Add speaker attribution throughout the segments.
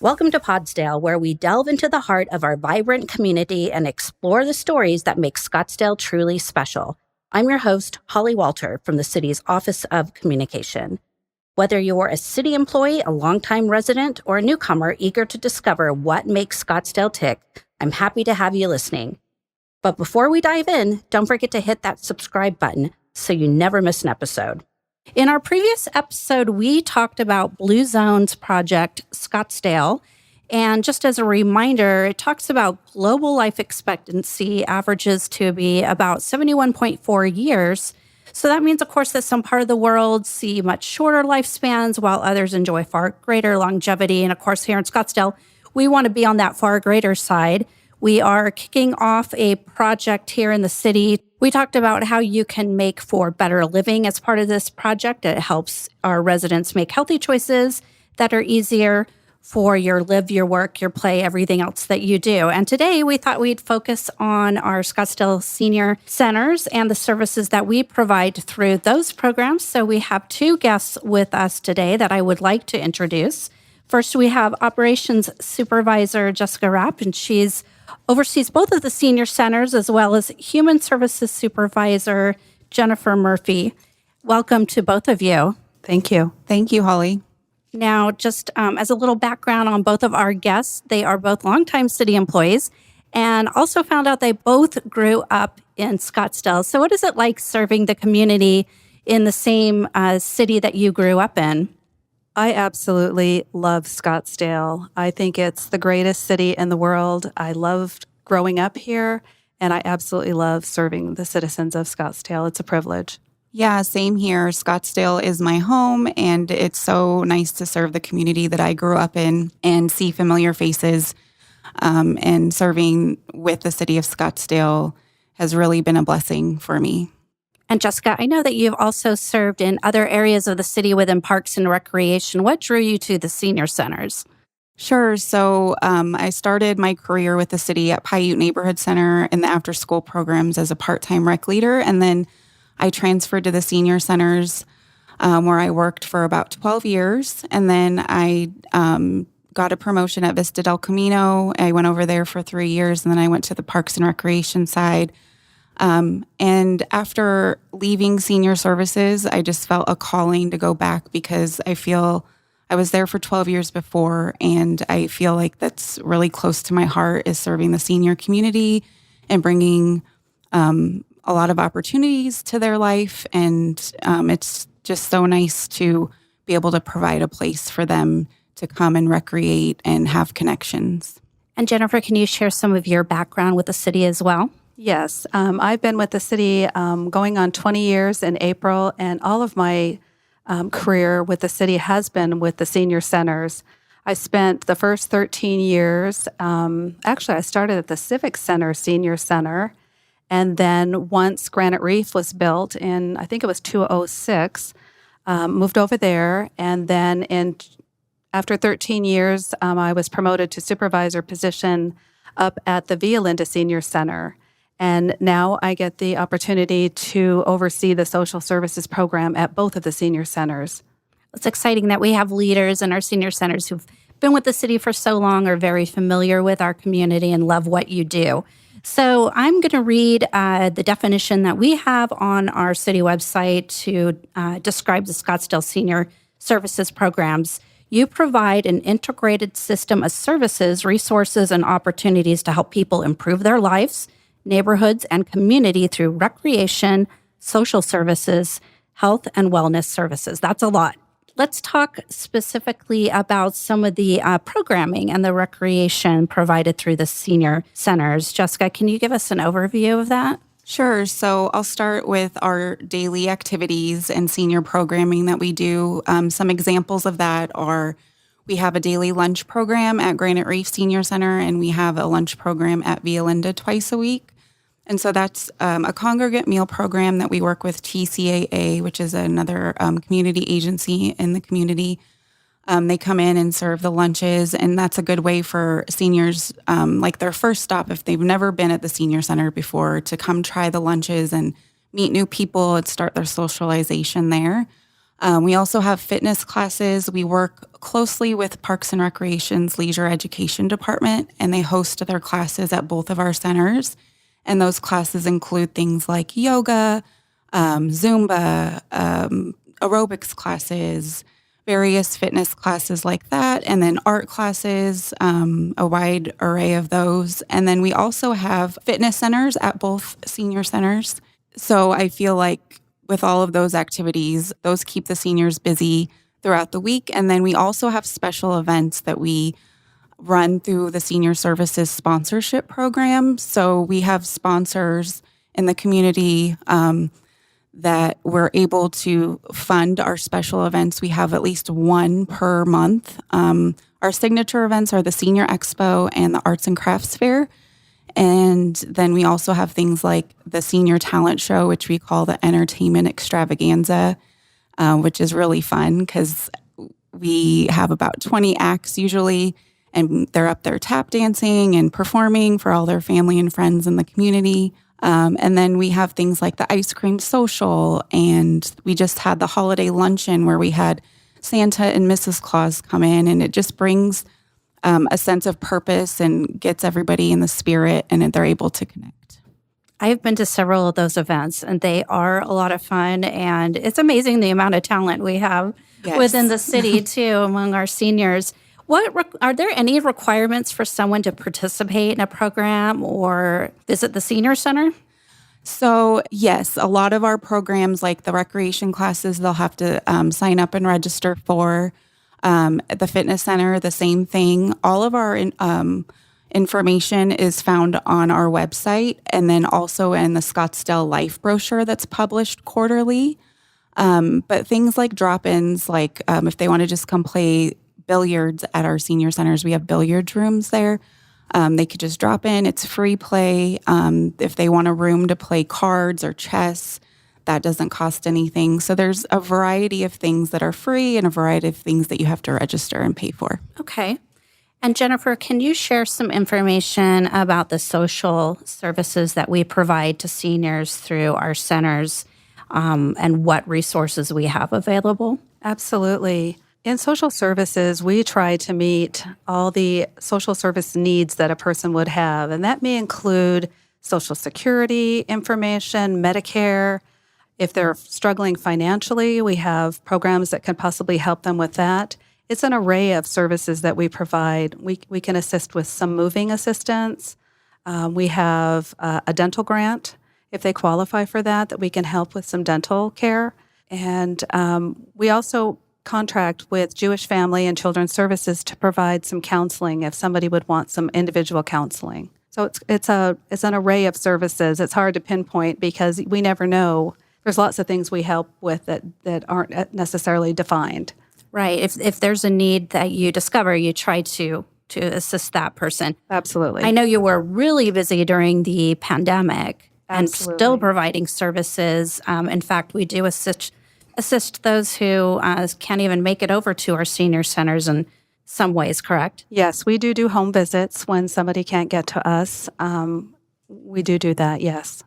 Speaker 1: Welcome to Podsdale, where we delve into the heart of our vibrant community and explore the stories that make Scottsdale truly special. I'm your host, Holly Walter, from the city's Office of Communication. Whether you're a city employee, a longtime resident, or a newcomer eager to discover what makes Scottsdale tick, I'm happy to have you listening. But before we dive in, don't forget to hit that subscribe button so you never miss an episode. In our previous episode, we talked about Blue Zone's project, Scottsdale. And just as a reminder, it talks about global life expectancy averages to be about 71.4 years. So that means, of course, that some part of the world see much shorter lifespans while others enjoy far greater longevity. And of course, here in Scottsdale, we want to be on that far greater side. We are kicking off a project here in the city. We talked about how you can make for better living as part of this project. It helps our residents make healthy choices that are easier for your live, your work, your play, everything else that you do. And today we thought we'd focus on our Scottsdale Senior Centers and the services that we provide through those programs. So we have two guests with us today that I would like to introduce. First, we have Operations Supervisor Jessica Rapp, and she's oversees both of the senior centers, as well as Human Services Supervisor Jennifer Murphy. Welcome to both of you.
Speaker 2: Thank you.
Speaker 3: Thank you, Holly.
Speaker 1: Now, just as a little background on both of our guests, they are both longtime city employees and also found out they both grew up in Scottsdale. So what is it like serving the community in the same city that you grew up in?
Speaker 2: I absolutely love Scottsdale. I think it's the greatest city in the world. I loved growing up here, and I absolutely love serving the citizens of Scottsdale. It's a privilege.
Speaker 3: Yeah, same here. Scottsdale is my home, and it's so nice to serve the community that I grew up in and see familiar faces. And serving with the city of Scottsdale has really been a blessing for me.
Speaker 1: And Jessica, I know that you've also served in other areas of the city within parks and recreation. What drew you to the senior centers?
Speaker 3: Sure. So I started my career with the city at Paiute Neighborhood Center in the after-school programs as a part-time rec leader. And then I transferred to the senior centers where I worked for about 12 years. And then I got a promotion at Vista del Camino. I went over there for 3 years, and then I went to the parks and recreation side. And after leaving senior services, I just felt a calling to go back because I feel I was there for 12 years before, and I feel like that's really close to my heart is serving the senior community and bringing a lot of opportunities to their life. And it's just so nice to be able to provide a place for them to come and recreate and have connections.
Speaker 1: And Jennifer, can you share some of your background with the city as well?
Speaker 2: Yes, I've been with the city going on 20 years in April, and all of my career with the city has been with the senior centers. I spent the first 13 years, actually I started at the Civic Center Senior Center, and then once Granite Reef was built in, I think it was 2006, moved over there, and then after 13 years, I was promoted to supervisor position up at the Via Linda Senior Center. And now I get the opportunity to oversee the social services program at both of the senior centers.
Speaker 1: It's exciting that we have leaders in our senior centers who've been with the city for so long, are very familiar with our community and love what you do. So I'm going to read the definition that we have on our city website to describe the Scottsdale Senior Services programs. You provide an integrated system of services, resources, and opportunities to help people improve their lives, neighborhoods, and community through recreation, social services, health, and wellness services. That's a lot. Let's talk specifically about some of the programming and the recreation provided through the senior centers. Jessica, can you give us an overview of that?
Speaker 3: Sure. So I'll start with our daily activities and senior programming that we do. Some examples of that are we have a daily lunch program at Granite Reef Senior Center, and we have a lunch program at Via Linda twice a week. And so that's a congregate meal program that we work with TCAA, which is another community agency in the community. They come in and serve the lunches, and that's a good way for seniors, like their first stop, if they've never been at the senior center before, to come try the lunches and meet new people and start their socialization there. We also have fitness classes. We work closely with Parks and Recreation's Leisure Education Department, and they host their classes at both of our centers. And those classes include things like yoga, Zumba, aerobics classes, various fitness classes like that, and then art classes, a wide array of those. And then we also have fitness centers at both senior centers. So I feel like with all of those activities, those keep the seniors busy throughout the week. And then we also have special events that we run through the Senior Services sponsorship program. So we have sponsors in the community that we're able to fund our special events. We have at least one per month. Our signature events are the Senior Expo and the Arts and Crafts Fair. And then we also have things like the Senior Talent Show, which we call the Entertainment Extravaganza, which is really fun because we have about 20 acts usually, and they're up there tap dancing and performing for all their family and friends in the community. And then we have things like the ice cream social, and we just had the holiday luncheon where we had Santa and Mrs. Claus come in, and it just brings a sense of purpose and gets everybody in the spirit, and they're able to connect.
Speaker 1: I've been to several of those events, and they are a lot of fun, and it's amazing the amount of talent we have within the city, too, among our seniors. Are there any requirements for someone to participate in a program or visit the senior center?
Speaker 3: So, yes, a lot of our programs, like the recreation classes, they'll have to sign up and register for. At the fitness center, the same thing. All of our information is found on our website, and then also in the Scottsdale Life brochure that's published quarterly. But things like drop-ins, like if they want to just come play billiards at our senior centers, we have billiard rooms there. They could just drop in. It's free play. If they want a room to play cards or chess, that doesn't cost anything. So there's a variety of things that are free and a variety of things that you have to register and pay for.
Speaker 1: Okay. And Jennifer, can you share some information about the social services that we provide to seniors through our centers and what resources we have available?
Speaker 2: Absolutely. In social services, we try to meet all the social service needs that a person would have, and that may include Social Security information, Medicare. If they're struggling financially, we have programs that can possibly help them with that. It's an array of services that we provide. We can assist with some moving assistance. We have a dental grant, if they qualify for that we can help with some dental care. And we also contract with Jewish Family and Children's Services to provide some counseling if somebody would want some individual counseling. So it's an array of services. It's hard to pinpoint because we never know. There's lots of things we help with that aren't necessarily defined.
Speaker 1: Right. If there's a need that you discover, you try to assist that person.
Speaker 2: Absolutely.
Speaker 1: I know you were really busy during the pandemic and
Speaker 2: Absolutely.
Speaker 1: still providing services. In fact, we do assist those who can't even make it over to our senior centers in some ways, correct?
Speaker 2: Yes, we do home visits when somebody can't get to us. We do that, yes.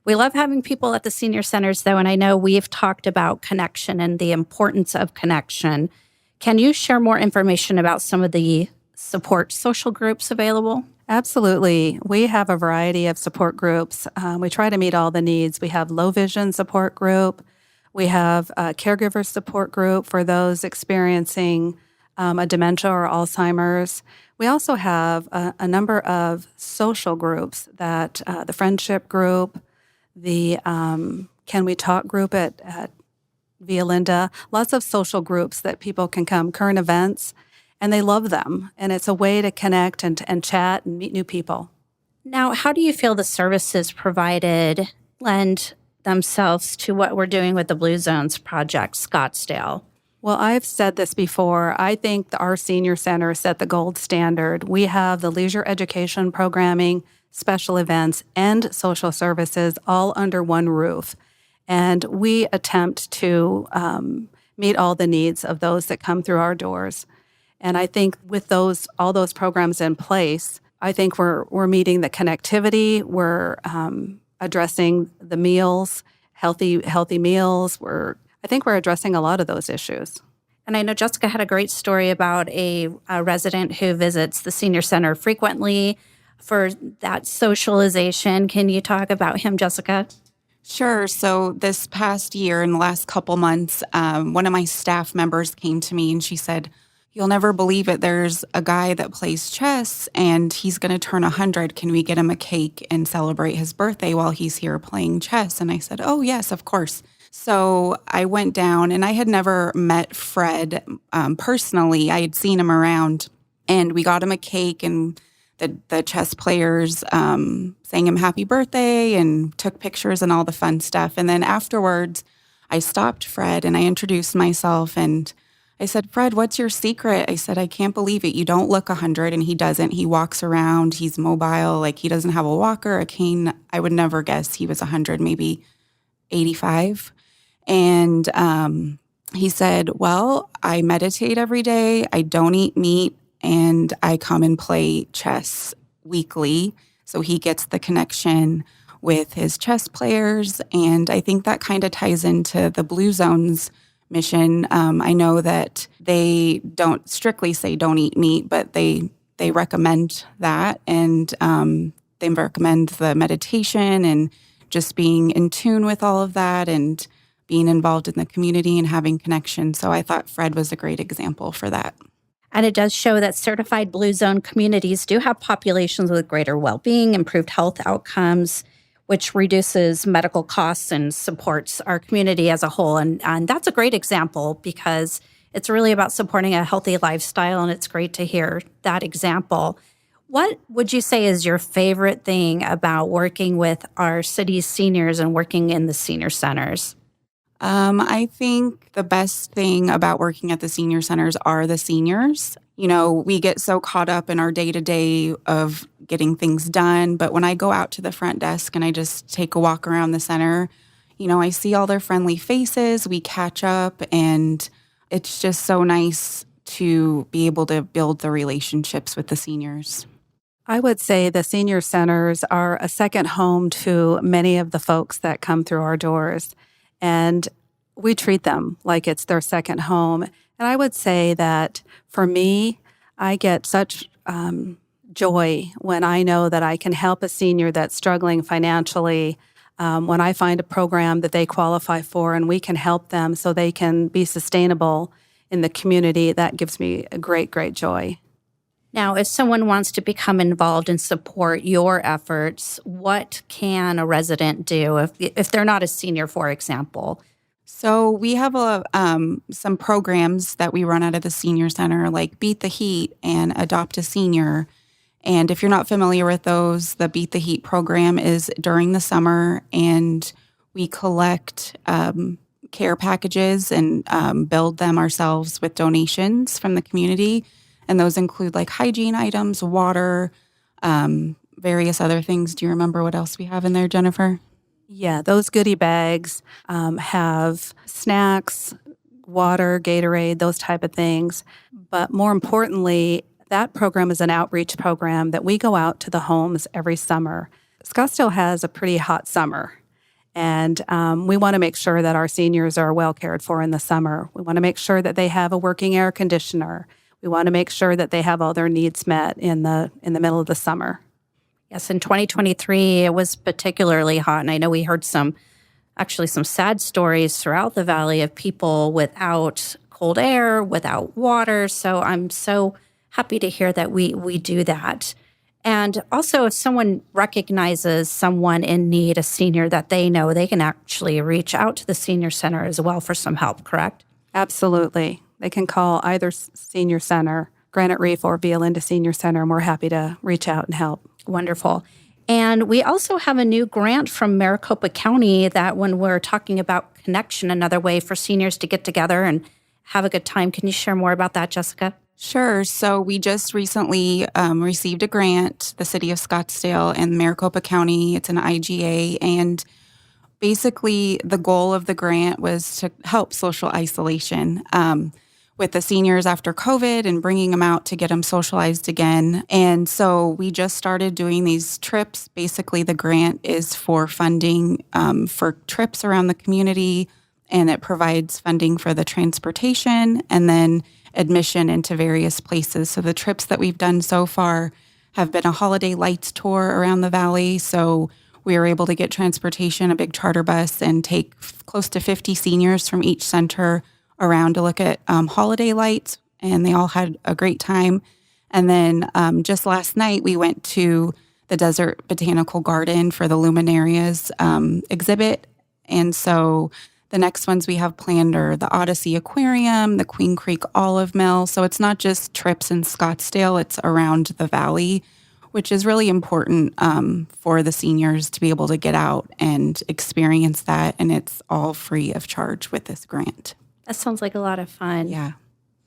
Speaker 1: We love having people at the senior centers, though, and I know we've talked about connection and the importance of connection. Can you share more information about some of the support social groups available?
Speaker 2: Absolutely. We have a variety of support groups. We try to meet all the needs. We have low vision support group. We have a caregiver support group for those experiencing a dementia or Alzheimer's. We also have a number of social groups that the friendship group, the Can We Talk group at Via Linda, lots of social groups that people can come, current events, and they love them. And it's a way to connect and chat and meet new people.
Speaker 1: Now, how do you feel the services provided lend themselves to what we're doing with the Blue Zones Project, Scottsdale?
Speaker 2: Well, I've said this before. I think our senior center set the gold standard. We have the leisure education programming, special events, and social services all under one roof. And we attempt to meet all the needs of those that come through our doors. And I think with all those programs in place, I think we're meeting the connectivity. We're addressing the meals, healthy meals. We're I think we're addressing a lot of those issues.
Speaker 1: And I know Jessica had a great story about a resident who visits the senior center frequently for that socialization. Can you talk about him, Jessica?
Speaker 3: Sure. So this past year, in the last couple months, one of my staff members came to me and she said, "You'll never believe it. There's a guy that plays chess and he's going to turn 100. Can we get him a cake and celebrate his birthday while he's here playing chess?" And I said, "Oh, yes, of course." So I went down, and I had never met Fred personally. I had seen him around, and we got him a cake, and the chess players sang him happy birthday and took pictures and all the fun stuff. And then afterwards, I stopped Fred and I introduced myself, and I said, "Fred, what's your secret?" I said, "I can't believe it. You don't look 100." And he doesn't. He walks around. He's mobile. Like, he doesn't have a walker, a cane. I would never guess he was 100, maybe 85. And he said, "Well, I meditate every day. I don't eat meat, and I come and play chess weekly." So he gets the connection with his chess players. And I think that kind of ties into the Blue Zone's mission. I know that they don't strictly say don't eat meat, but they recommend that. And they recommend the meditation and just being in tune with all of that and being involved in the community and having connections. So I thought Fred was a great example for that.
Speaker 1: And it does show that certified Blue Zone communities do have populations with greater well-being, improved health outcomes, which reduces medical costs and supports our community as a whole. And that's a great example because it's really about supporting a healthy lifestyle, and it's great to hear that example. What would you say is your favorite thing about working with our city's seniors and working in the senior centers?
Speaker 3: I think the best thing about working at the senior centers are the seniors. You know, we get so caught up in our day-to-day of getting things done, but when I go out to the front desk and I just take a walk around the center, you know, I see all their friendly faces, we catch up, and it's just so nice to be able to build the relationships with the seniors.
Speaker 2: I would say the senior centers are a second home to many of the folks that come through our doors. And we treat them like it's their second home. And I would say that for me, I get such joy when I know that I can help a senior that's struggling financially, when I find a program that they qualify for and we can help them so they can be sustainable in the community. That gives me a great, great joy.
Speaker 1: Now, if someone wants to become involved and support your efforts, what can a resident do if they're not a senior, for example?
Speaker 3: So we have some programs that we run out of the senior center, like Beat the Heat and Adopt a Senior. And if you're not familiar with those, the Beat the Heat program is during the summer, and we collect care packages and build them ourselves with donations from the community. And those include like hygiene items, water, various other things. Do you remember what else we have in there, Jennifer?
Speaker 2: Yeah, those goodie bags have snacks, water, Gatorade, those type of things. But more importantly, that program is an outreach program that we go out to the homes every summer. Scottsdale has a pretty hot summer, and we want to make sure that our seniors are well cared for in the summer. We want to make sure that they have a working air conditioner. We want to make sure that they have all their needs met in the middle of the summer.
Speaker 1: Yes, in 2023, it was particularly hot, and I know we heard some sad stories throughout the valley of people without cold air, without water. So I'm so happy to hear that we do that. And also, if someone recognizes someone in need, a senior that they know, they can actually reach out to the senior center as well for some help, correct?
Speaker 2: Absolutely. They can call either senior center, Granite Reef, or Via Linda Senior Center, and we're happy to reach out and help.
Speaker 1: Wonderful. And we also have a new grant from Maricopa County that when we're talking about connection, another way for seniors to get together and have a good time. Can you share more about that, Jessica?
Speaker 3: Sure. So we just recently received a grant, the City of Scottsdale and Maricopa County. It's an IGA. And basically the goal of the grant was to help social isolation with the seniors after COVID and bringing them out to get them socialized again. And so we just started doing these trips. Basically, the grant is for funding for trips around the community and it provides funding for the transportation and then admission into various places. So the trips that we've done so far have been a holiday lights tour around the valley. So we were able to get transportation, a big charter bus, and take close to 50 seniors from each center around to look at holiday lights, and they all had a great time. And then just last night, we went to the Desert Botanical Garden for the Luminarias exhibit. And so the next ones we have planned are the Odyssey Aquarium, the Queen Creek Olive Mill. So it's not just trips in Scottsdale, it's around the valley, which is really important for the seniors to be able to get out and experience that. And it's all free of charge with this grant.
Speaker 1: That sounds like a lot of fun.
Speaker 3: Yeah.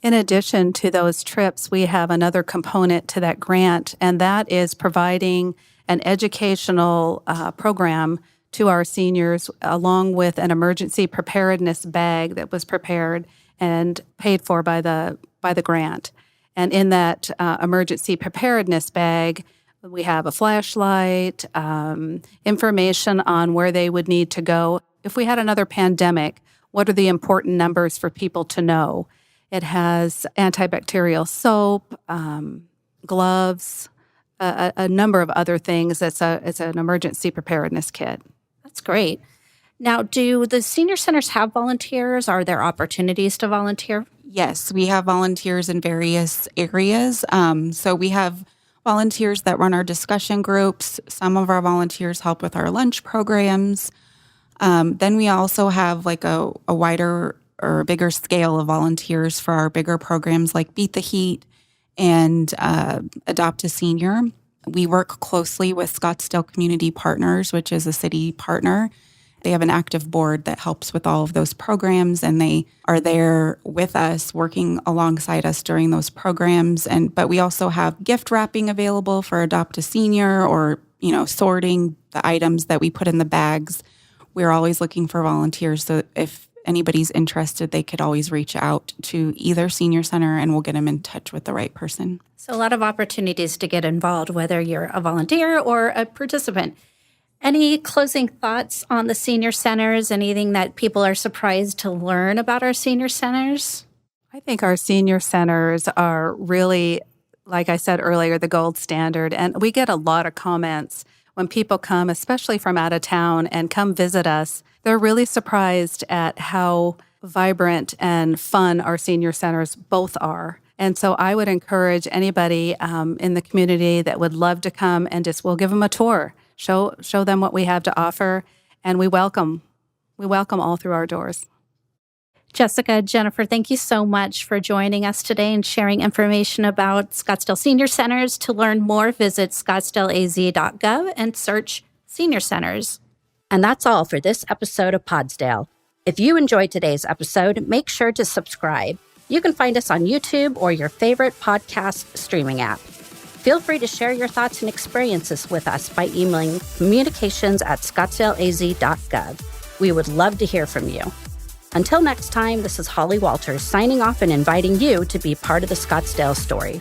Speaker 2: In addition to those trips, we have another component to that grant, and that is providing an educational program to our seniors, along with an emergency preparedness bag that was prepared and paid for by the grant. And in that emergency preparedness bag, we have a flashlight, information on where they would need to go. If we had another pandemic, what are the important numbers for people to know? It has antibacterial soap, gloves, a number of other things. It's an emergency preparedness kit.
Speaker 1: That's great. Now, do the senior centers have volunteers? Are there opportunities to volunteer?
Speaker 3: Yes, we have volunteers in various areas. So we have volunteers that run our discussion groups. Some of our volunteers help with our lunch programs. Then we also have like a wider or a bigger scale of volunteers for our bigger programs like Beat the Heat and Adopt a Senior. We work closely with Scottsdale Community Partners, which is a city partner. They have an active board that helps with all of those programs, and they are there with us, working alongside us during those programs. But we also have gift wrapping available for Adopt a Senior, or sorting the items that we put in the bags. We're always looking for volunteers, so if anybody's interested, they could always reach out to either senior center and we'll get them in touch with the right person.
Speaker 1: So a lot of opportunities to get involved, whether you're a volunteer or a participant. Any closing thoughts on the senior centers? Anything that people are surprised to learn about our senior centers?
Speaker 2: I think our senior centers are really, like I said earlier, the gold standard. And we get a lot of comments when people come, especially from out of town, and come visit us. They're really surprised at how vibrant and fun our senior centers both are. And so I would encourage anybody in the community that would love to come and we'll give them a tour, show them what we have to offer, and we welcome all through our doors.
Speaker 1: Jessica, Jennifer, thank you so much for joining us today and sharing information about Scottsdale Senior Centers. To learn more, visit scottsdaleaz.gov and search Senior Centers. And that's all for this episode of Podsdale. If you enjoyed today's episode, make sure to subscribe. You can find us on YouTube or your favorite podcast streaming app. Feel free to share your thoughts and experiences with us by emailing communications@scottsdaleaz.gov. We would love to hear from you. Until next time, this is Holly Walters signing off and inviting you to be part of the Scottsdale story.